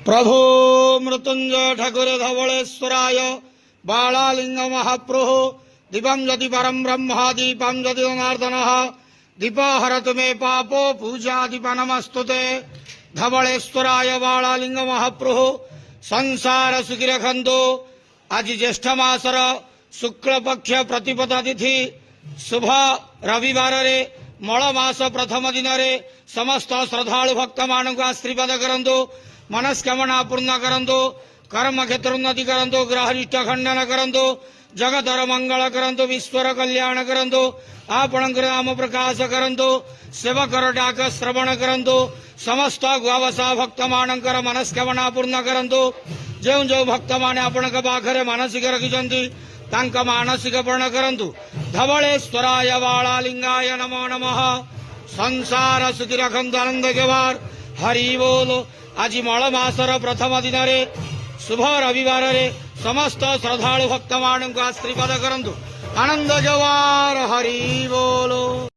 प्रभो मृत्युंजय ठाकुर धवलेश्वराय बालालिंग महाप्रभो दीपं यदि परम ब्रह्म दीपं यदि जनार्दन दीपहरतु मे पापो पूजा दीप नमस्तुते धवलेश्वराय बालालिंग महाप्रभो संसार सुखी रखंतु। आज ज्येष्ठ मासर शुक्ल पक्ष प्रतिपदा तिथि शुभ रविवार रे मल मास प्रथम दिन रे समस्त श्रद्धालु भक्त मान आशीर्वाद करंतु, मनस्कामना पूर्ण करंतु, कर्म क्षेत्र उन्नति करंतु, ग्रहरिष्ट खंडन करंतु, जगतर मंगल करंतु, विश्वर कल्याण करंतु, आपणकर नाम प्रकाश करंतु, सेवकर डाक श्रवण करंतु, समस्त गुआवसा भक्त मानकर मनस्कामना पूर्ण करंतु। जो जो भक्त माने आपणक पाखरे मानसिक रखिछंती तांका मानसिक पूर्ण करंतु। धवलेश्वराय बालालिंगाय नमो नमः। संसार सुखी रखंतु, आनंद केवार हरि बोल। आज मल मासर प्रथम दिन रे शुभ रविवार रे समस्त श्रद्धालु भक्त मान आशीर्वाद करंतु, आनंद जवार हरि बोलो।